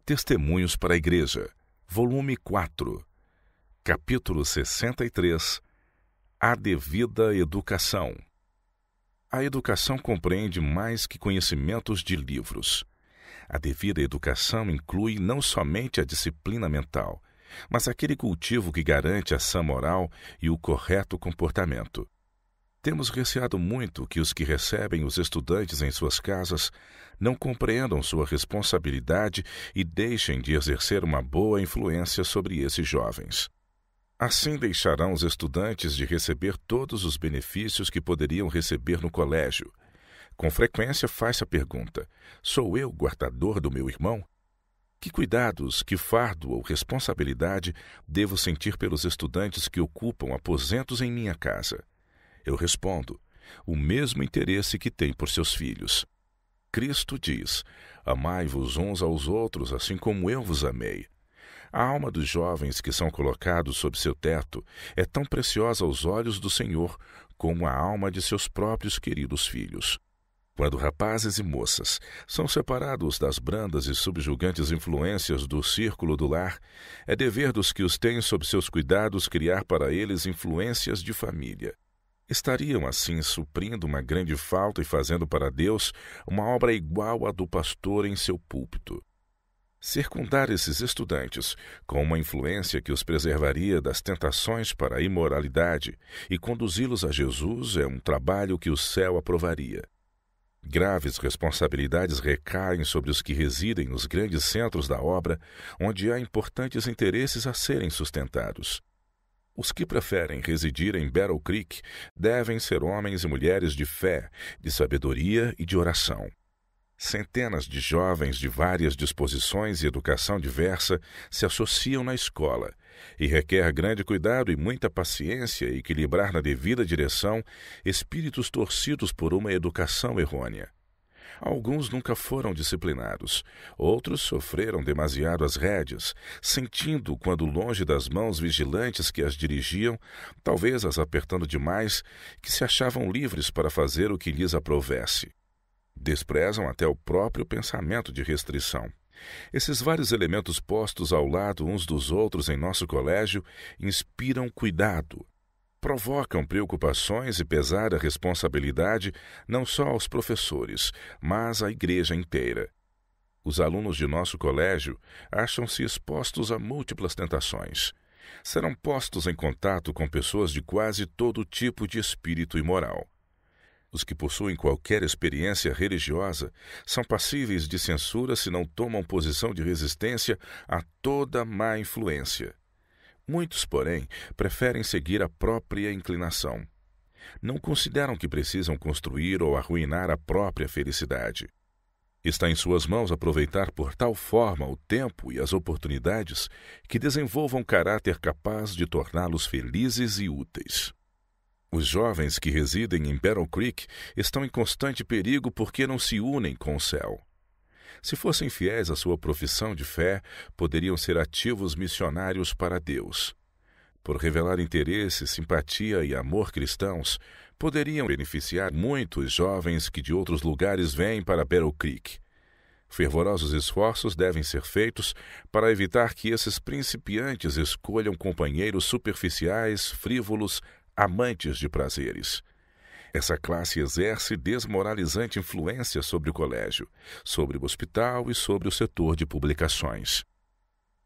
Testemunhos para a Igreja, volume 4, capítulo 63, A Devida Educação. A educação compreende mais que conhecimentos de livros. A devida educação inclui não somente a disciplina mental, mas aquele cultivo que garante a sã moral e o correto comportamento. Temos receado muito que os que recebem os estudantes em suas casas não compreendam sua responsabilidade e deixem de exercer uma boa influência sobre esses jovens. Assim deixarão os estudantes de receber todos os benefícios que poderiam receber no colégio. Com frequência faz-se a pergunta: sou eu guardador do meu irmão? Que cuidados, que fardo ou responsabilidade devo sentir pelos estudantes que ocupam aposentos em minha casa? Eu respondo: o mesmo interesse que tem por seus filhos. Cristo diz: amai-vos uns aos outros, assim como eu vos amei. A alma dos jovens que são colocados sob seu teto é tão preciosa aos olhos do Senhor como a alma de seus próprios queridos filhos. Quando rapazes e moças são separados das brandas e subjugantes influências do círculo do lar, é dever dos que os têm sob seus cuidados criar para eles influências de família. Estariam, assim, suprindo uma grande falta e fazendo para Deus uma obra igual à do pastor em seu púlpito. Circundar esses estudantes com uma influência que os preservaria das tentações para a imoralidade e conduzi-los a Jesus é um trabalho que o céu aprovaria. Graves responsabilidades recaem sobre os que residem nos grandes centros da obra, onde há importantes interesses a serem sustentados. Os que preferem residir em Battle Creek devem ser homens e mulheres de fé, de sabedoria e de oração. Centenas de jovens de várias disposições e educação diversa se associam na escola, e requer grande cuidado e muita paciência equilibrar na devida direção espíritos torcidos por uma educação errônea. Alguns nunca foram disciplinados, outros sofreram demasiado as rédeas, sentindo, quando longe das mãos vigilantes que as dirigiam, talvez as apertando demais, que se achavam livres para fazer o que lhes aprovesse. Desprezam até o próprio pensamento de restrição. Esses vários elementos postos ao lado uns dos outros em nosso colégio inspiram cuidado. Provocam preocupações e pesada responsabilidade não só aos professores, mas à igreja inteira. Os alunos de nosso colégio acham-se expostos a múltiplas tentações. Serão postos em contato com pessoas de quase todo tipo de espírito imoral. Os que possuem qualquer experiência religiosa são passíveis de censura se não tomam posição de resistência a toda má influência. Muitos, porém, preferem seguir a própria inclinação. Não consideram que precisam construir ou arruinar a própria felicidade. Está em suas mãos aproveitar por tal forma o tempo e as oportunidades que desenvolvam caráter capaz de torná-los felizes e úteis. Os jovens que residem em Battle Creek estão em constante perigo porque não se unem com o céu. Se fossem fiéis à sua profissão de fé, poderiam ser ativos missionários para Deus. Por revelar interesse, simpatia e amor cristãos, poderiam beneficiar muitos jovens que de outros lugares vêm para Battle Creek. Fervorosos esforços devem ser feitos para evitar que esses principiantes escolham companheiros superficiais, frívolos, amantes de prazeres. Essa classe exerce desmoralizante influência sobre o colégio, sobre o hospital e sobre o setor de publicações.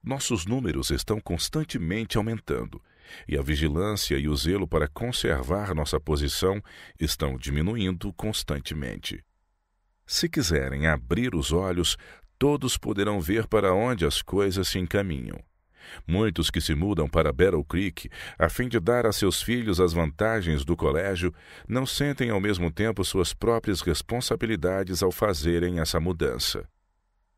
Nossos números estão constantemente aumentando, e a vigilância e o zelo para conservar nossa posição estão diminuindo constantemente. Se quiserem abrir os olhos, todos poderão ver para onde as coisas se encaminham. Muitos que se mudam para Battle Creek, a fim de dar a seus filhos as vantagens do colégio, não sentem ao mesmo tempo suas próprias responsabilidades ao fazerem essa mudança.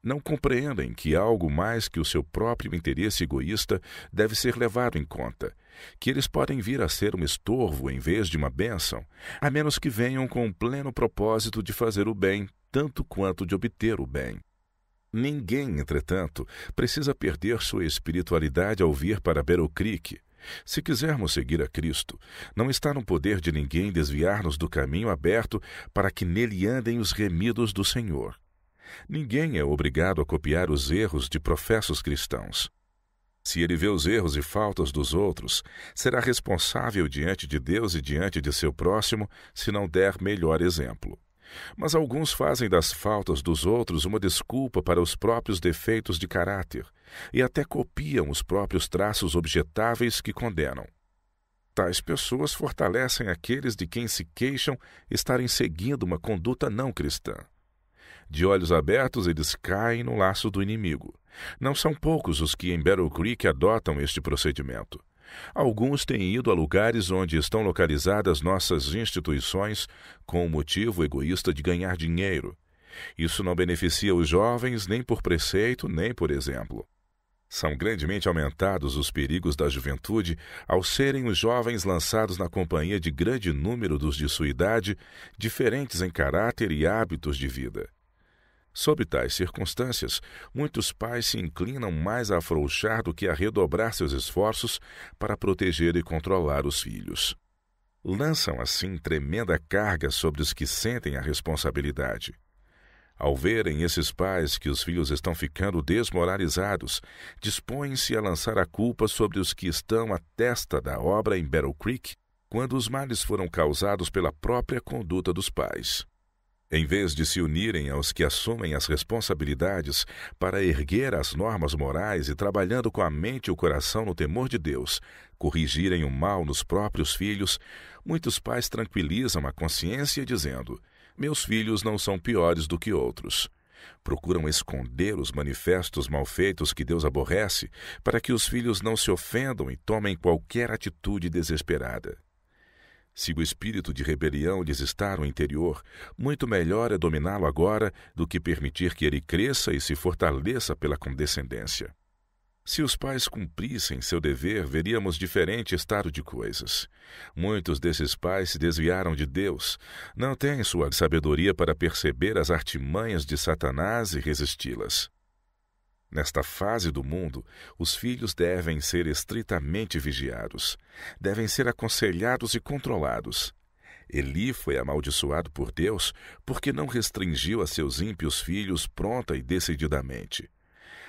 Não compreendem que algo mais que o seu próprio interesse egoísta deve ser levado em conta, que eles podem vir a ser um estorvo em vez de uma bênção, a menos que venham com o pleno propósito de fazer o bem, tanto quanto de obter o bem. Ninguém, entretanto, precisa perder sua espiritualidade ao vir para Battle Creek. Se quisermos seguir a Cristo, não está no poder de ninguém desviar-nos do caminho aberto para que nele andem os remidos do Senhor. Ninguém é obrigado a copiar os erros de professos cristãos. Se ele vê os erros e faltas dos outros, será responsável diante de Deus e diante de seu próximo se não der melhor exemplo. Mas alguns fazem das faltas dos outros uma desculpa para os próprios defeitos de caráter e até copiam os próprios traços objetáveis que condenam. Tais pessoas fortalecem aqueles de quem se queixam estarem seguindo uma conduta não cristã. De olhos abertos, eles caem no laço do inimigo. Não são poucos os que em Battle Creek adotam este procedimento. Alguns têm ido a lugares onde estão localizadas nossas instituições com o motivo egoísta de ganhar dinheiro. Isso não beneficia os jovens nem por preceito, nem por exemplo. São grandemente aumentados os perigos da juventude ao serem os jovens lançados na companhia de grande número dos de sua idade, diferentes em caráter e hábitos de vida. Sob tais circunstâncias, muitos pais se inclinam mais a afrouxar do que a redobrar seus esforços para proteger e controlar os filhos. Lançam, assim, tremenda carga sobre os que sentem a responsabilidade. Ao verem esses pais que os filhos estão ficando desmoralizados, dispõem-se a lançar a culpa sobre os que estão à testa da obra em Battle Creek, quando os males foram causados pela própria conduta dos pais. Em vez de se unirem aos que assumem as responsabilidades para erguer as normas morais e trabalhando com a mente e o coração no temor de Deus, corrigirem o mal nos próprios filhos, muitos pais tranquilizam a consciência dizendo: meus filhos não são piores do que outros. Procuram esconder os manifestos malfeitos que Deus aborrece para que os filhos não se ofendam e tomem qualquer atitude desesperada. Se o espírito de rebelião lhes está no interior, muito melhor é dominá-lo agora do que permitir que ele cresça e se fortaleça pela condescendência. Se os pais cumprissem seu dever, veríamos diferente estado de coisas. Muitos desses pais se desviaram de Deus, não têm sua sabedoria para perceber as artimanhas de Satanás e resisti-las. Nesta fase do mundo, os filhos devem ser estritamente vigiados, devem ser aconselhados e controlados. Eli foi amaldiçoado por Deus porque não restringiu a seus ímpios filhos pronta e decididamente.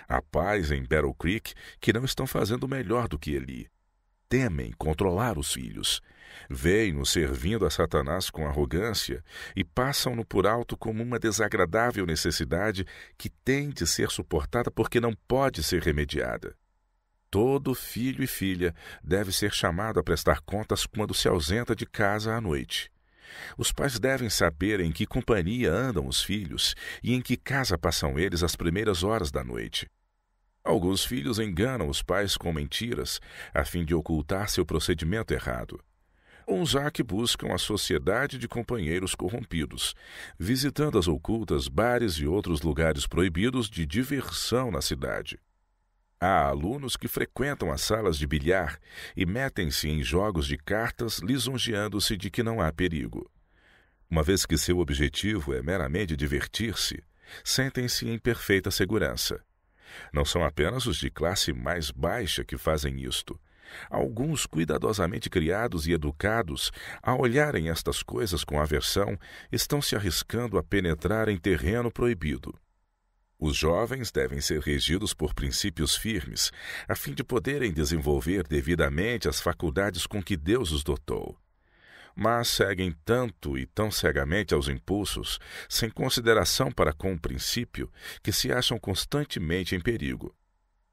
Há pais em Battle Creek que não estão fazendo melhor do que Eli. Temem controlar os filhos. Veem-no servindo a Satanás com arrogância e passam-no por alto como uma desagradável necessidade que tem de ser suportada porque não pode ser remediada. Todo filho e filha deve ser chamado a prestar contas quando se ausenta de casa à noite. Os pais devem saber em que companhia andam os filhos e em que casa passam eles as primeiras horas da noite. Alguns filhos enganam os pais com mentiras, a fim de ocultar seu procedimento errado. Uns há que buscam a sociedade de companheiros corrompidos, visitando as ocultas bares e outros lugares proibidos de diversão na cidade. Há alunos que frequentam as salas de bilhar e metem-se em jogos de cartas, lisonjeando-se de que não há perigo. Uma vez que seu objetivo é meramente divertir-se, sentem-se em perfeita segurança. Não são apenas os de classe mais baixa que fazem isto. Alguns cuidadosamente criados e educados, a olharem estas coisas com aversão, estão se arriscando a penetrar em terreno proibido. Os jovens devem ser regidos por princípios firmes, a fim de poderem desenvolver devidamente as faculdades com que Deus os dotou. Mas seguem tanto e tão cegamente aos impulsos, sem consideração para com o princípio, que se acham constantemente em perigo.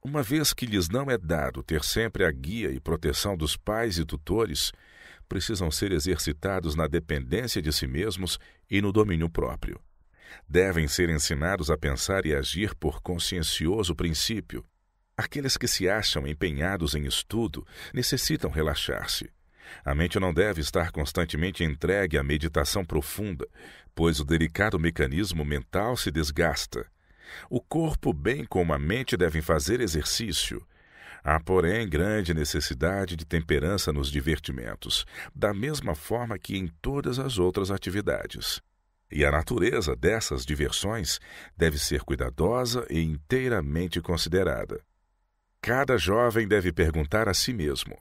Uma vez que lhes não é dado ter sempre a guia e proteção dos pais e tutores, precisam ser exercitados na dependência de si mesmos e no domínio próprio. Devem ser ensinados a pensar e agir por consciencioso princípio. Aqueles que se acham empenhados em estudo necessitam relaxar-se. A mente não deve estar constantemente entregue à meditação profunda, pois o delicado mecanismo mental se desgasta. O corpo, bem como a mente, devem fazer exercício. Há, porém, grande necessidade de temperança nos divertimentos, da mesma forma que em todas as outras atividades. E a natureza dessas diversões deve ser cuidadosa e inteiramente considerada. Cada jovem deve perguntar a si mesmo: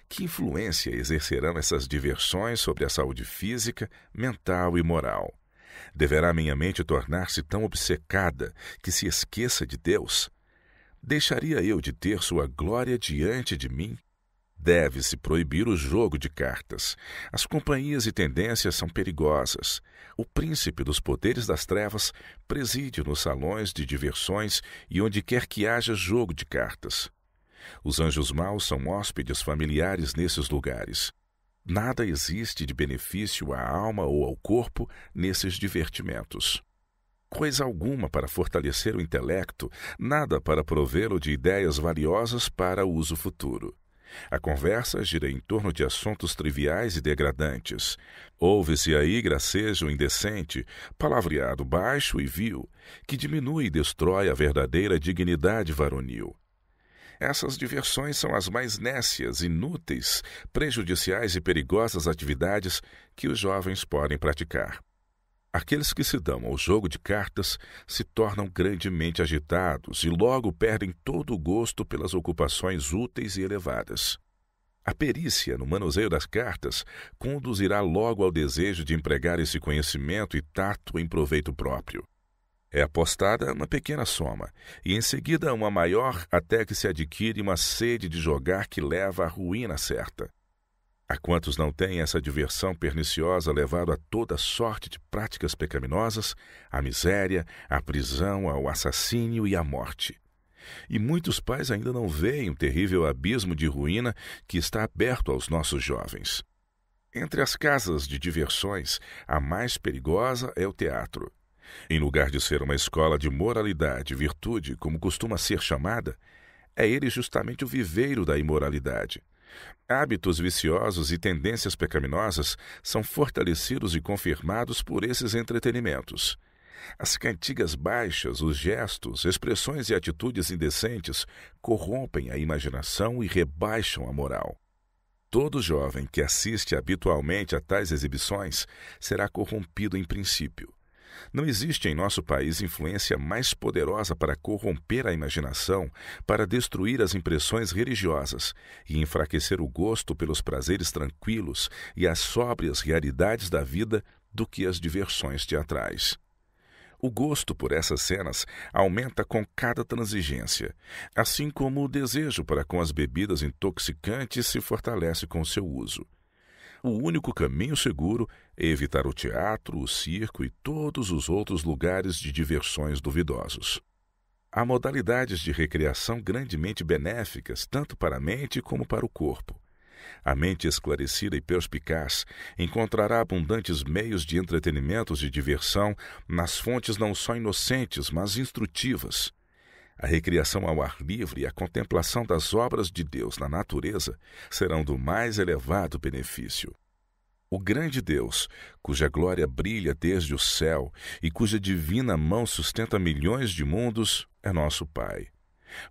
que influência exercerão essas diversões sobre a saúde física, mental e moral? Deverá minha mente tornar-se tão obcecada que se esqueça de Deus? Deixaria eu de ter sua glória diante de mim? Deve-se proibir o jogo de cartas. As companhias e tendências são perigosas. O príncipe dos poderes das trevas preside nos salões de diversões e onde quer que haja jogo de cartas. Os anjos maus são hóspedes familiares nesses lugares. Nada existe de benefício à alma ou ao corpo nesses divertimentos. Coisa alguma para fortalecer o intelecto, nada para provê-lo de ideias valiosas para o uso futuro. A conversa gira em torno de assuntos triviais e degradantes. Ouve-se aí gracejo indecente, palavreado baixo e vil, que diminui e destrói a verdadeira dignidade varonil. Essas diversões são as mais nécias, inúteis, prejudiciais e perigosas atividades que os jovens podem praticar. Aqueles que se dão ao jogo de cartas se tornam grandemente agitados e logo perdem todo o gosto pelas ocupações úteis e elevadas. A perícia no manuseio das cartas conduzirá logo ao desejo de empregar esse conhecimento e tato em proveito próprio. É apostada uma pequena soma e em seguida uma maior até que se adquire uma sede de jogar que leva à ruína certa. Há quantos não têm essa diversão perniciosa levado a toda sorte de práticas pecaminosas, à miséria, à prisão, ao assassínio e à morte. E muitos pais ainda não veem o terrível abismo de ruína que está aberto aos nossos jovens. Entre as casas de diversões, a mais perigosa é o teatro. Em lugar de ser uma escola de moralidade e virtude, como costuma ser chamada, é ele justamente o viveiro da imoralidade. Hábitos viciosos e tendências pecaminosas são fortalecidos e confirmados por esses entretenimentos. As cantigas baixas, os gestos, expressões e atitudes indecentes corrompem a imaginação e rebaixam a moral. Todo jovem que assiste habitualmente a tais exibições será corrompido em princípio. Não existe em nosso país influência mais poderosa para corromper a imaginação, para destruir as impressões religiosas e enfraquecer o gosto pelos prazeres tranquilos e as sóbrias realidades da vida do que as diversões teatrais. O gosto por essas cenas aumenta com cada transigência, assim como o desejo para com as bebidas intoxicantes se fortalece com seu uso. O único caminho seguro é evitar o teatro, o circo e todos os outros lugares de diversões duvidosos. Há modalidades de recreação grandemente benéficas, tanto para a mente como para o corpo. A mente esclarecida e perspicaz encontrará abundantes meios de entretenimentos e diversão nas fontes não só inocentes, mas instrutivas. A recreação ao ar livre e a contemplação das obras de Deus na natureza serão do mais elevado benefício. O grande Deus, cuja glória brilha desde o céu e cuja divina mão sustenta milhões de mundos, é nosso Pai.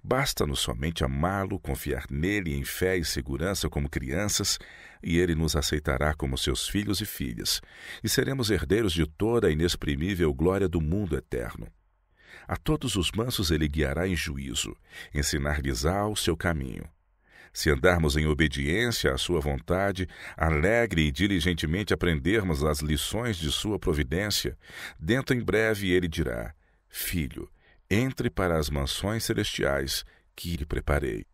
Basta-nos somente amá-lo, confiar nele em fé e segurança como crianças, e ele nos aceitará como seus filhos e filhas, e seremos herdeiros de toda a inexprimível glória do mundo eterno. A todos os mansos ele guiará em juízo, ensinar-lhes-á o seu caminho. Se andarmos em obediência à sua vontade, alegre e diligentemente aprendermos as lições de sua providência, dentro em breve ele dirá: Filho, entre para as mansões celestiais que lhe preparei.